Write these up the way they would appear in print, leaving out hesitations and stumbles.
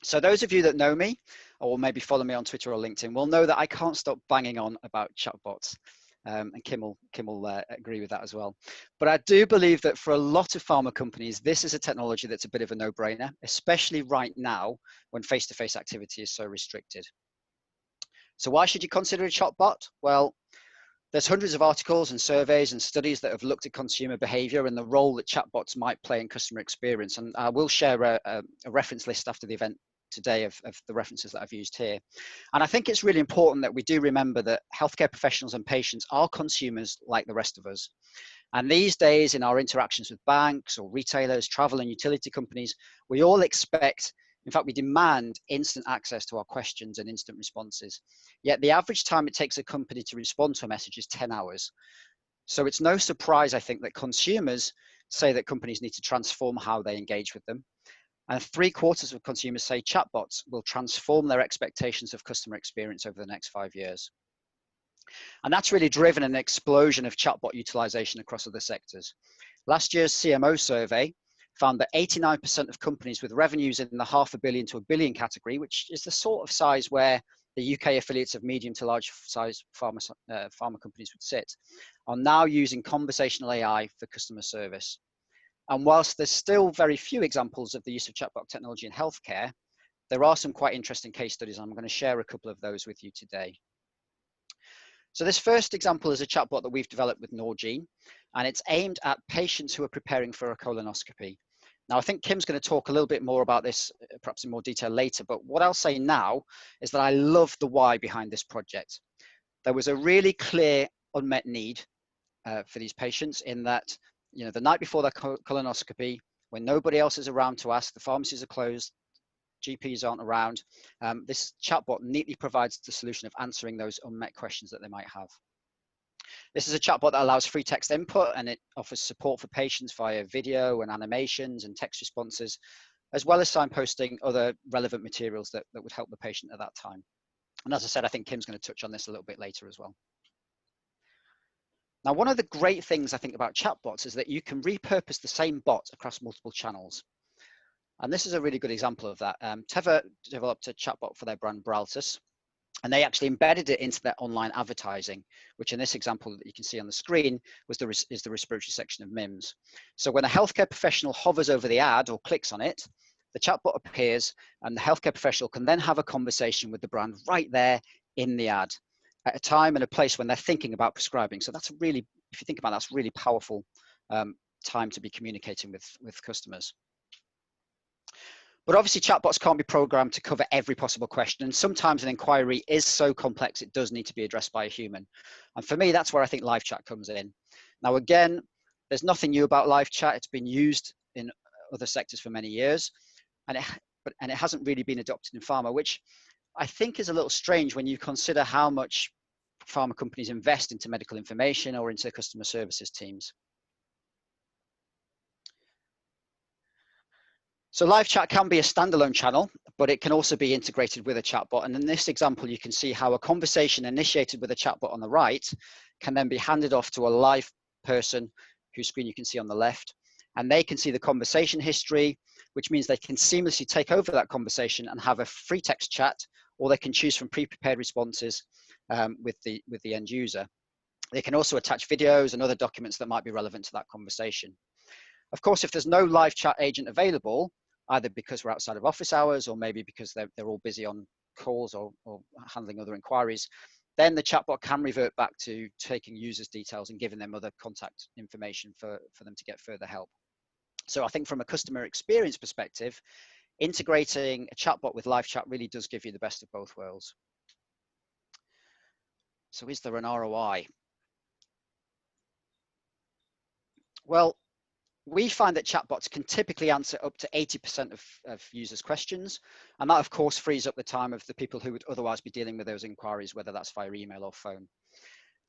So those of you that know me, or maybe follow me on Twitter or LinkedIn, will know that I can't stop banging on about chatbots. And Kim will agree with that as well. But I do believe that for a lot of pharma companies, this is a technology that's a bit of a no-brainer, especially right now when face-to-face activity is so restricted. So why should you consider a chatbot? Well, there's hundreds of articles and surveys and studies that have looked at consumer behavior and the role that chatbots might play in customer experience. And I will share a reference list after the event today of the references that I've used here. And I think it's really important that we do remember that healthcare professionals and patients are consumers like the rest of us. And these days, in our interactions with banks or retailers, travel and utility companies, we all expect, in fact, we demand instant access to our questions and instant responses. Yet the average time it takes a company to respond to a message is 10 hours. So it's no surprise, I think, that consumers say that companies need to transform how they engage with them. And 3/4 of consumers say chatbots will transform their expectations of customer experience over the next 5 years. And that's really driven an explosion of chatbot utilization across other sectors. Last year's CMO survey found that 89% of companies with revenues in the $500 million to $1 billion category, which is the sort of size where the UK affiliates of medium to large size pharma companies would sit, are now using conversational AI for customer service. And whilst there's still very few examples of the use of chatbot technology in healthcare, there are some quite interesting case studies. I'm going to share a couple of those with you today. So this first example is a chatbot that we've developed with Norgine, and it's aimed at patients who are preparing for a colonoscopy. Now, I think Kim's going to talk a little bit more about this, perhaps in more detail later, but what I'll say now is that I love the why behind this project. There was a really clear unmet need for these patients in that, you know, the night before their colonoscopy, when nobody else is around to ask, the pharmacies are closed, GPs aren't around, this chatbot neatly provides the solution of answering those unmet questions that they might have. This is a chatbot that allows free text input, and it offers support for patients via video and animations and text responses, as well as signposting other relevant materials that would help the patient at that time. And as I said, I think Kim's going to touch on this a little bit later as well. Now, one of the great things I think about chatbots is that you can repurpose the same bot across multiple channels. And this is a really good example of that. Teva developed a chatbot for their brand Braltus, and they actually embedded it into their online advertising, which in this example that you can see on the screen is the respiratory section of MIMS. So when a healthcare professional hovers over the ad or clicks on it, the chatbot appears, and the healthcare professional can then have a conversation with the brand right there in the ad at a time and a place when they're thinking about prescribing. So that's really, if you think about it, that's really powerful time to be communicating with customers. But obviously chatbots can't be programmed to cover every possible question. And sometimes an inquiry is so complex, it does need to be addressed by a human. And for me, that's where I think live chat comes in. Now, again, there's nothing new about live chat. It's been used in other sectors for many years, and it hasn't really been adopted in pharma, which I think is a little strange when you consider how much pharma companies invest into medical information or into customer services teams. So live chat can be a standalone channel, but it can also be integrated with a chatbot. And in this example, you can see how a conversation initiated with a chatbot on the right can then be handed off to a live person whose screen you can see on the left. And they can see the conversation history, which means they can seamlessly take over that conversation and have a free text chat, or they can choose from pre-prepared responses with the end user. They can also attach videos and other documents that might be relevant to that conversation. Of course, if there's no live chat agent available, either because we're outside of office hours or maybe because they're all busy on calls or handling other inquiries, then the chatbot can revert back to taking users' details and giving them other contact information for them to get further help. So I think from a customer experience perspective, integrating a chatbot with live chat really does give you the best of both worlds. So is there an ROI? Well, we find that chatbots can typically answer up to 80% of users' questions. And that, of course, frees up the time of the people who would otherwise be dealing with those inquiries, whether that's via email or phone.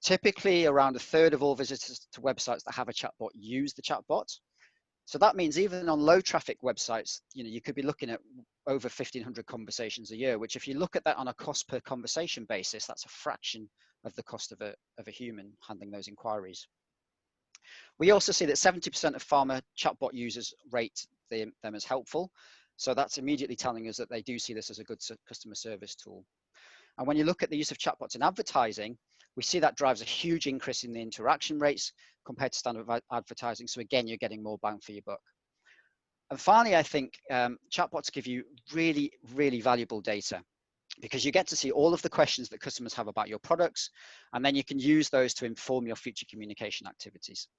Typically, around a third of all visitors to websites that have a chatbot use the chatbot. So that means even on low traffic websites, you could be looking at over 1,500 conversations a year, which if you look at that on a cost per conversation basis, that's a fraction of the cost of a human handling those inquiries. We also see that 70% of pharma chatbot users rate them as helpful. So that's immediately telling us that they do see this as a good customer service tool. And when you look at the use of chatbots in advertising, we see that drives a huge increase in the interaction rates compared to standard advertising. So again, you're getting more bang for your buck. And finally, I think chatbots give you really, really valuable data, because you get to see all of the questions that customers have about your products, and then you can use those to inform your future communication activities.